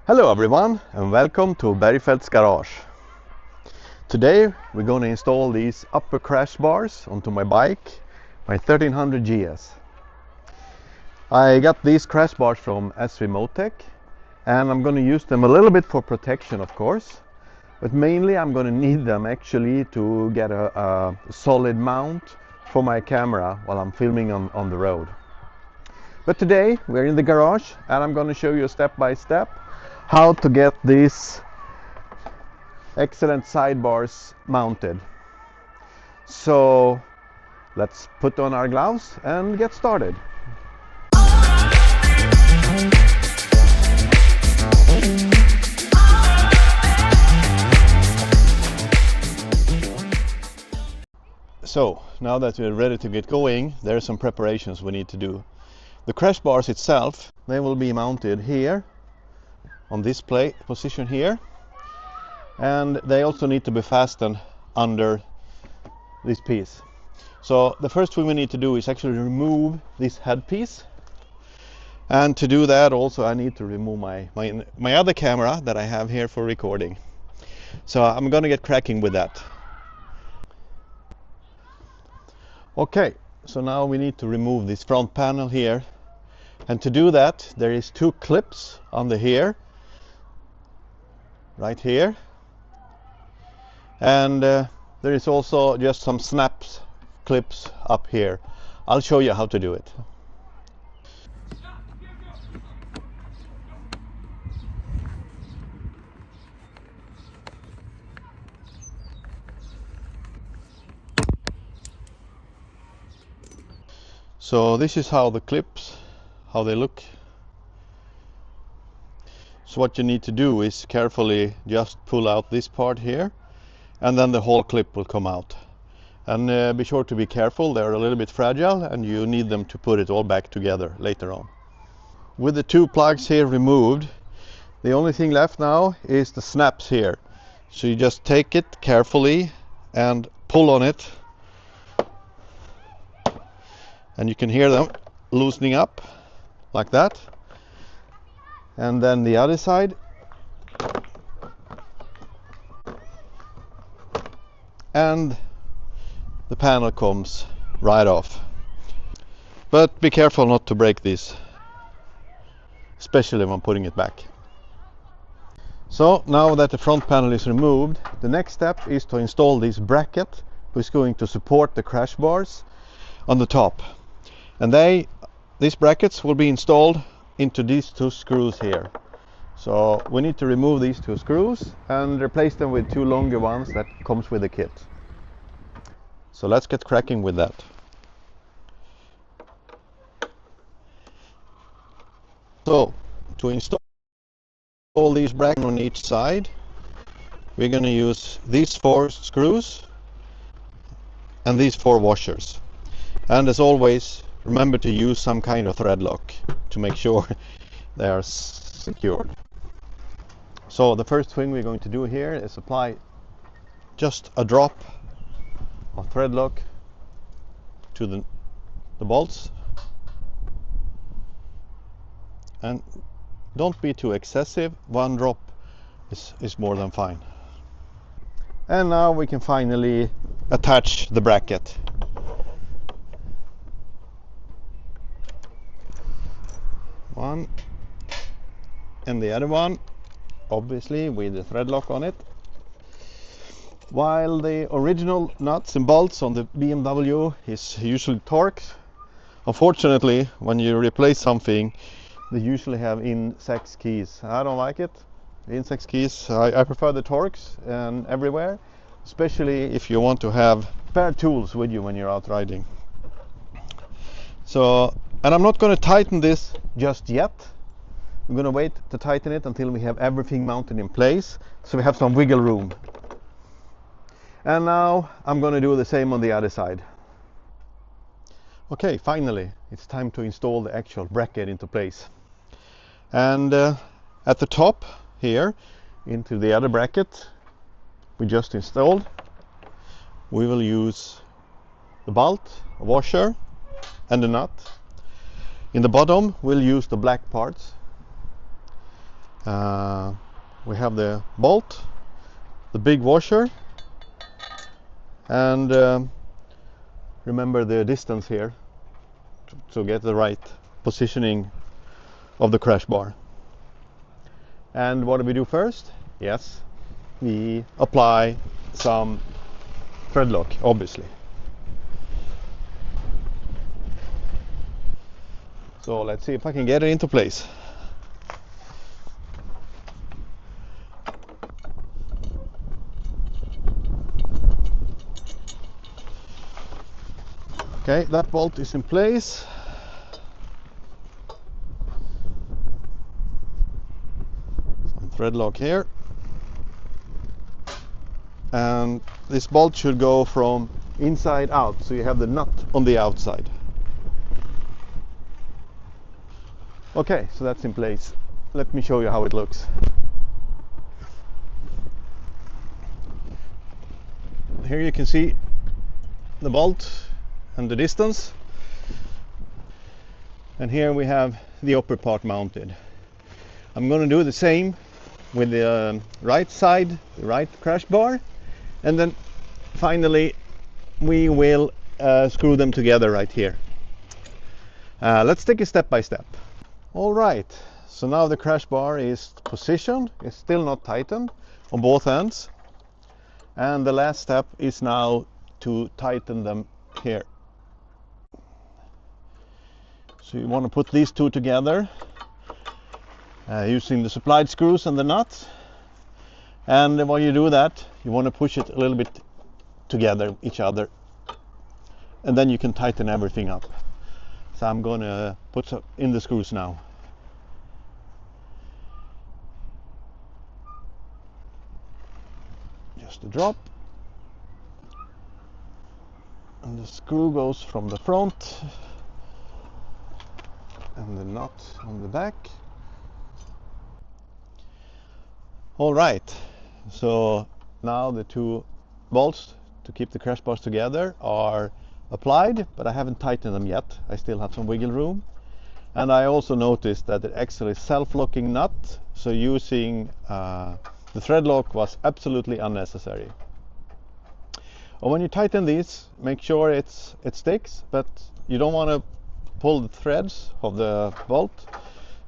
Hello everyone and welcome to Bergfeldt's garage. Today we're going to install these upper crash bars onto my bike, my 1300GS. I got these crash bars from SW-Motech and I'm going to use them a little bit for protection, of course, but mainly I'm going to need them actually to get a solid mount for my camera while I'm filming on the road. But today we're in the garage and I'm going to show you step by step how to get these excellent sidebars mounted. So let's put on our gloves and get started. So now that we're ready to get going, there are some preparations we need to do. The crash bars itself, they will be mounted here on this plate position here, and they also need to be fastened under this piece. So the first thing we need to do is actually remove this headpiece, and to do that also I need to remove my other camera that I have here for recording. So I'm gonna get cracking with that. Okay, so now we need to remove this front panel here, and to do that there is two clips under here, right here, and there is also just some snaps clips up here. I'll show you how to do it. So this is how the clips, how they look. So what you need to do is carefully just pull out this part here, and then the whole clip will come out. And be sure to be careful, they're a little bit fragile and you need them to put it all back together later on. With the two plugs here removed, the only thing left now is the snaps here. So you just take it carefully and pull on it, and you can hear them loosening up like that. And then the other side, and the panel comes right off. But be careful not to break this, especially when putting it back. So now that the front panel is removed, the next step is to install this bracket which is going to support the crash bars on the top. And these brackets will be installed into these two screws here. So we need to remove these two screws and replace them with two longer ones that comes with the kit. So let's get cracking with that. So to install all these brackets on each side, we're going to use these 4 screws and these 4 washers. And as always, remember to use some kind of thread lock to make sure they are secured. So the first thing we're going to do here is apply just a drop of thread lock to the bolts, and don't be too excessive. 1 drop is more than fine. And now we can finally attach the bracket. One and the other one, obviously with the thread lock on it. While the original nuts and bolts on the BMW is usually Torx, unfortunately when you replace something they usually have in-sex keys. I don't like it, in-sex keys. I prefer the Torx and everywhere, especially if you want to have spare tools with you when you're out riding. So, and I'm not going to tighten this just yet. I'm going to wait to tighten it until we have everything mounted in place, so we have some wiggle room. And now I'm going to do the same on the other side. Okay, finally it's time to install the actual bracket into place. And at the top here, into the other bracket we just installed, we will use the bolt, a washer and a nut. In the bottom we'll use the black parts, We have the bolt, the big washer, and remember the distance here to get the right positioning of the crash bar. And what do we do first? Yes, we apply some thread lock, obviously. So let's see if I can get it into place. Okay, that bolt is in place. Some thread lock here. And this bolt should go from inside out, so you have the nut on the outside. Okay, so that's in place. Let me show you how it looks. Here you can see the bolt and the distance. And here we have the upper part mounted. I'm going to do the same with the right side, the right crash bar. And then finally we will screw them together right here. Let's take it step by step. All right, so now the crash bar is positioned. It's still not tightened on both ends. And the last step is now to tighten them here. So you want to put these two together using the supplied screws and the nuts. And when you do that, you want to push it a little bit together, each other. And then you can tighten everything up. So I'm going to put some in the screws now. Just a drop. And the screw goes from the front. And the nut on the back. All right. So now the two bolts to keep the crash bars together are applied, but I haven't tightened them yet. I still have some wiggle room. And I also noticed that it actually is self-locking nut, so using the thread lock was absolutely unnecessary. And when you tighten these, make sure it sticks, but you don't want to pull the threads of the bolt.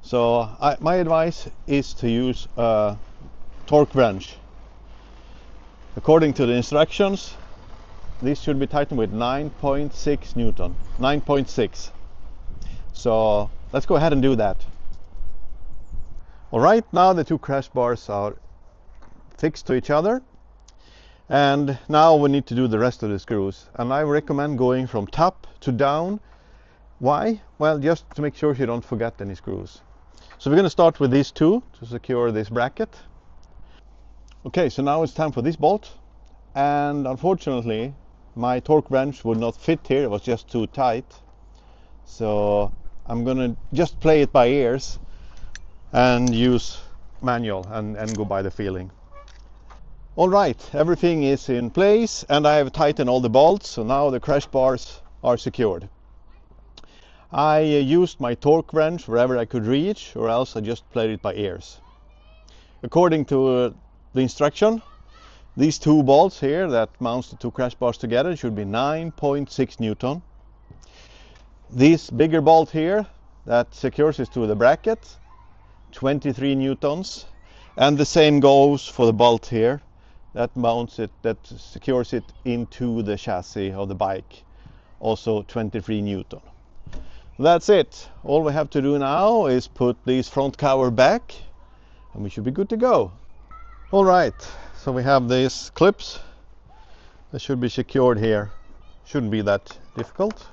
So my advice is to use a torque wrench. According to the instructions, this should be tightened with 9.6 Newton. 9.6. So let's go ahead and do that. All right, now the two crash bars are fixed to each other. And now we need to do the rest of the screws. And I recommend going from top to down. Why? Well, just to make sure you don't forget any screws. So we're going to start with these two to secure this bracket. Okay, so now it's time for this bolt. And unfortunately, my torque wrench would not fit here. It was just too tight. So I'm going to just play it by ears and use manual and go by the feeling. All right, everything is in place and I have tightened all the bolts. So now the crash bars are secured. I used my torque wrench wherever I could reach, or else I just played it by ears. According to the instruction, these two bolts here that mounts the two crash bars together should be 9.6 Newton. This bigger bolt here that secures it to the bracket, 23 Newtons. And the same goes for the bolt here that mounts it, that secures it into the chassis of the bike, also 23 Newton. That's it. All we have to do now is put this front cover back and we should be good to go. All right, so we have these clips that should be secured here. Shouldn't be that difficult.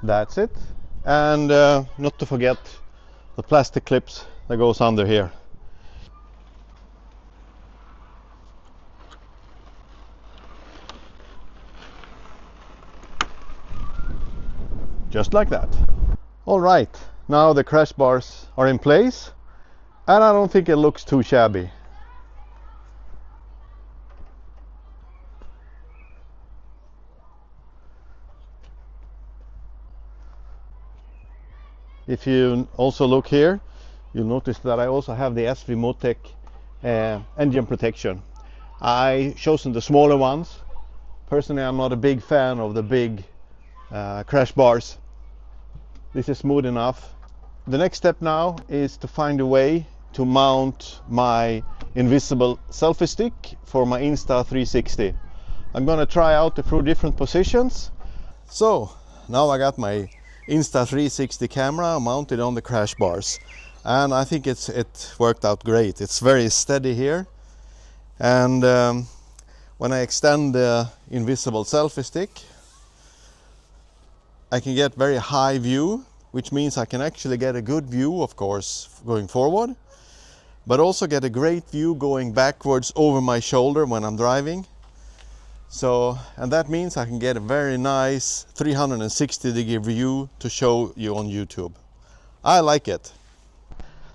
That's it. And not to forget the plastic clips that goes under here. Just like that. All right, now the crash bars are in place and I don't think it looks too shabby. If you also look here, you'll notice that I also have the SW-Motech engine protection. I chosen the smaller ones. Personally, I'm not a big fan of the big crash bars. This is smooth enough. The next step now is to find a way to mount my Invisible Selfie Stick for my Insta360. I'm gonna try out a few different positions. So now I got my Insta360 camera mounted on the crash bars, and I think it worked out great. It's very steady here, and when I extend the Invisible Selfie Stick, I can get very high view, which means I can actually get a good view, of course, going forward, but also get a great view going backwards over my shoulder when I'm driving. So, and that means I can get a very nice 360-degree view to show you on YouTube. I like it.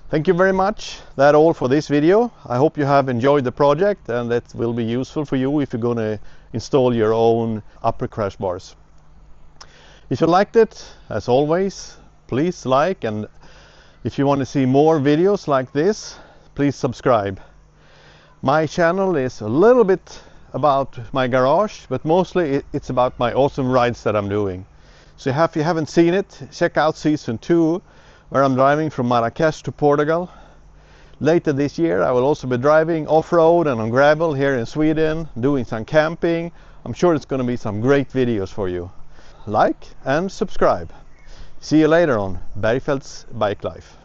Thank you very much. That's all for this video. I hope you have enjoyed the project, and that will be useful for you if you're going to install your own upper crash bars. If you liked it, as always, please like, and if you want to see more videos like this, please subscribe. My channel is a little bit about my garage, but mostly it's about my awesome rides that I'm doing. So if you haven't seen it, check out season 2, where I'm driving from Marrakesh to Portugal. Later this year I will also be driving off-road and on gravel here in Sweden, doing some camping. I'm sure it's going to be some great videos for you. Like and subscribe. See you later on Bergfeldt's Bike Life.